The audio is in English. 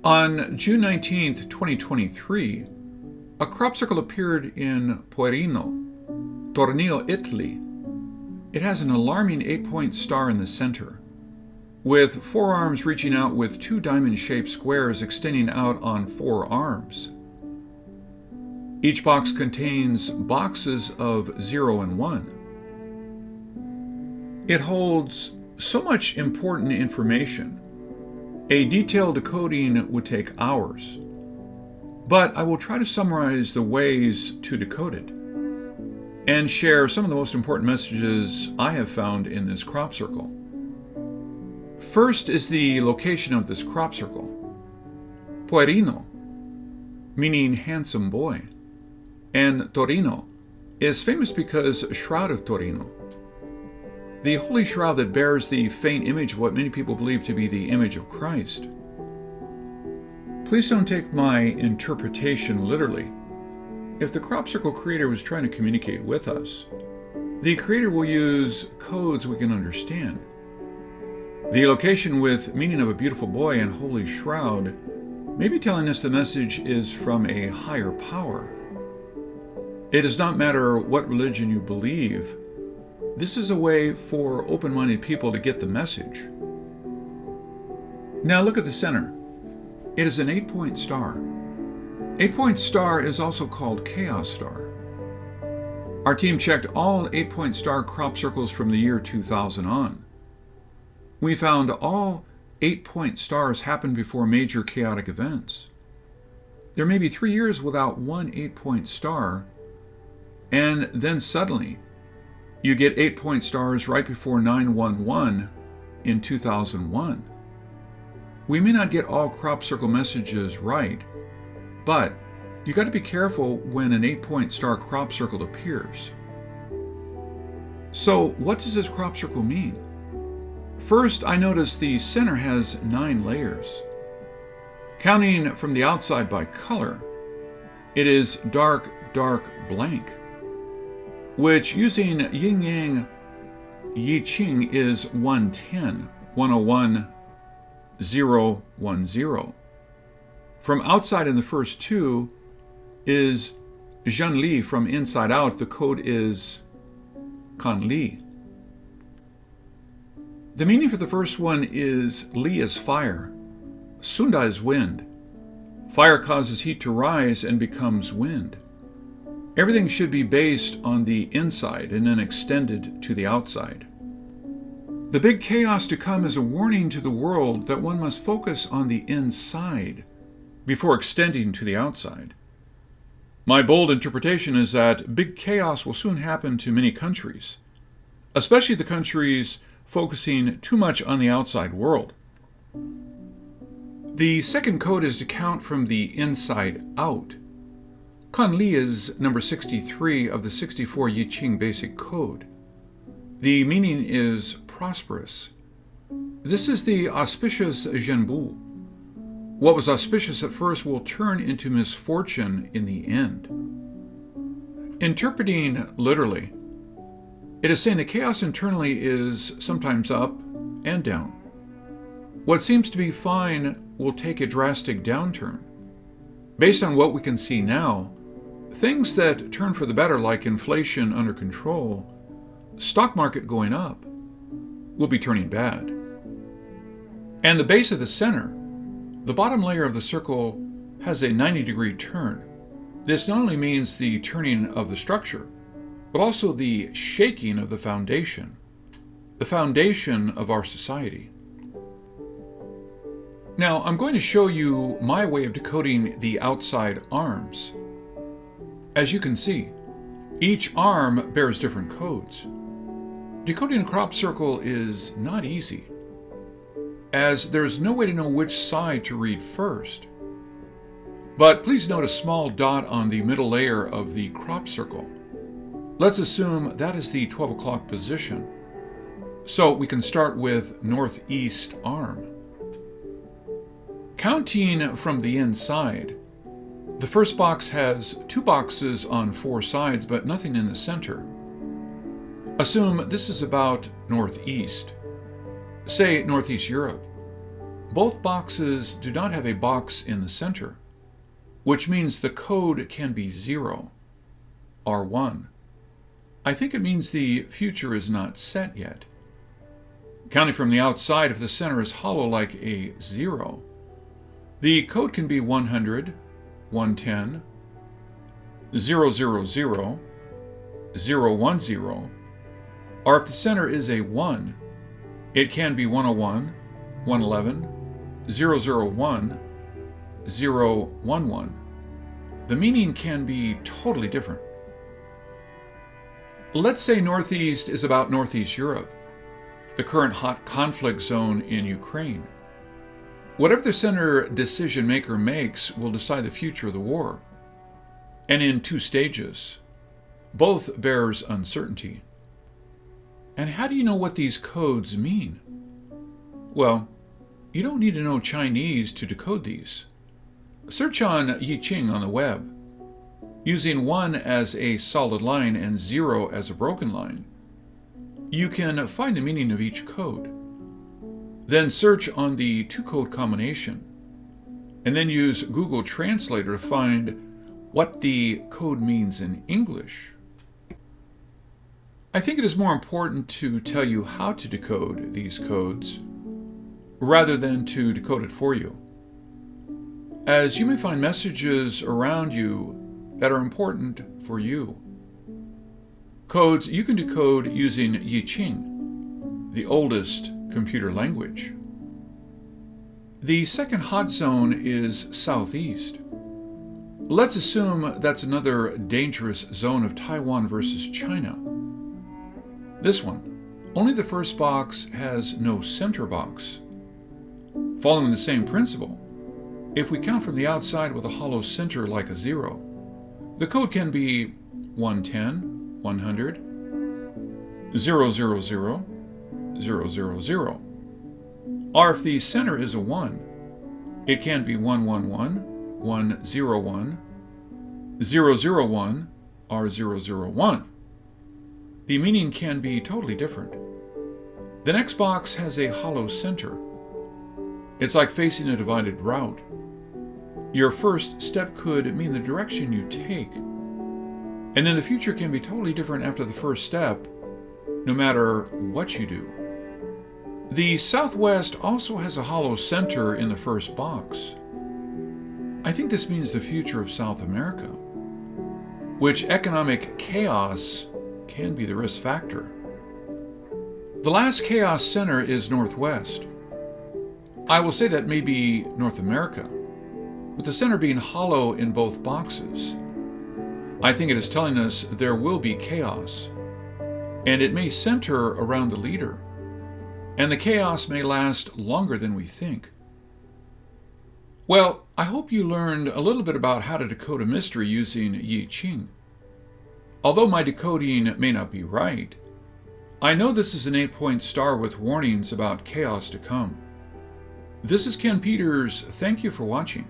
On June 19th, 2023, a crop circle appeared in Puerino, Tornio, Italy. It has an alarming 8-point star in the center, with 4 arms reaching out with 2 diamond-shaped squares extending out on 4 arms. Each box contains boxes of 0 and 1. It holds so much important information. A detailed decoding would take hours, but I will try to summarize the ways to decode it and share some of the most important messages I have found in this crop circle. First is the location of this crop circle. Puerino, meaning handsome boy, and Torino is famous because Shroud of Torino, the holy shroud that bears the faint image of what many people believe to be the image of Christ. Please don't take my interpretation literally. If the crop circle creator was trying to communicate with us, the creator will use codes we can understand. The location with meaning of a beautiful boy and holy shroud may be telling us the message is from a higher power. It does not matter what religion you believe. This is a way for open-minded people to get the message. Now look at the center. It is an 8-point star. 8-point star is also called chaos star. Our team checked all 8-point star crop circles from the year 2000 on. We found all 8-point stars happen before major chaotic events. There may be 3 years without one 8-point star, and then suddenly you get 8-point stars right before 911 in 2001. We may not get all crop circle messages right, but you got to be careful when an 8-point star crop circle appears. So what does this crop circle mean? First, I noticed the center has 9 layers. Counting from the outside by color, it is dark, dark blank, which using yin-yang I-ching is 110, 101, 0, 10. From outside in the first 2 is Zhen Li. From inside out, the code is Kan Li. The meaning for the first one is Li is fire, Sunda is wind. Fire causes heat to rise and becomes wind. Everything should be based on the inside and then extended to the outside. The big chaos to come is a warning to the world that one must focus on the inside before extending to the outside. My bold interpretation is that big chaos will soon happen to many countries, especially the countries focusing too much on the outside world. The second code is to count from the inside out. Kan Li is number 63 of the 64 I-ching basic code. The meaning is prosperous. This is the auspicious Zhenbu. What was auspicious at first will turn into misfortune in the end. Interpreting literally, it is saying the chaos internally is sometimes up and down. What seems to be fine will take a drastic downturn. Based on what we can see now, things that turn for the better, like inflation under control, stock market going up, will be turning bad. And the base of the center, the bottom layer of the circle, has a 90-degree turn. This not only means the turning of the structure, but also the shaking of the foundation of our society. Now, I'm going to show you my way of decoding the outside arms. As you can see, each arm bears different codes. Decoding a crop circle is not easy, as there's no way to know which side to read first. But please note a small dot on the middle layer of the crop circle. Let's assume that is the 12 o'clock position. So we can start with northeast arm. Counting from the inside, the first box has 2 boxes on 4 sides, but nothing in the center. Assume this is about northeast. Say Northeast Europe. Both boxes do not have a box in the center, which means the code can be 0 or 1. I think it means the future is not set yet. Counting from the outside, if the center is hollow like a 0, the code can be 100, 110, 000, 010, or if the center is a 1, it can be 101, 111, 001, 011. The meaning can be totally different. Let's say Northeast is about Northeast Europe, the current hot conflict zone in Ukraine. Whatever the center decision maker makes will decide the future of the war, and in 2 stages. Both bears uncertainty. And how do you know what these codes mean? Well, you don't need to know Chinese to decode these. Search on I-ching on the web. Using 1 as a solid line and 0 as a broken line, you can find the meaning of each code. Then search on the 2-code combination, and then use Google Translator to find what the code means in English. I think it is more important to tell you how to decode these codes rather than to decode it for you, as you may find messages around you that are important for you. Codes you can decode using I-ching, the oldest computer language. The second hot zone is southeast. Let's assume that's another dangerous zone of Taiwan versus China. This one, only the first box has no center box. Following the same principle, if we count from the outside with a hollow center like a 0, the code can be 110, 100, 000, 000, or if the center is a 1, it can be 111, 101, 001, or 001. The meaning can be totally different. The next box has a hollow center. It's like facing a divided route. Your first step could mean the direction you take, and then the future can be totally different after the first step, no matter what you do. The Southwest also has a hollow center in the first box. I think this means the future of South America, which economic chaos can be the risk factor. The last chaos center is Northwest. I will say that may be North America, with the center being hollow in both boxes. I think it is telling us there will be chaos, and it may center around the leader, and the chaos may last longer than we think. Well, I hope you learned a little bit about how to decode a mystery using I-ching. Although my decoding may not be right, I know this is an 8-point star with warnings about chaos to come. This is Ken Peters. Thank you for watching.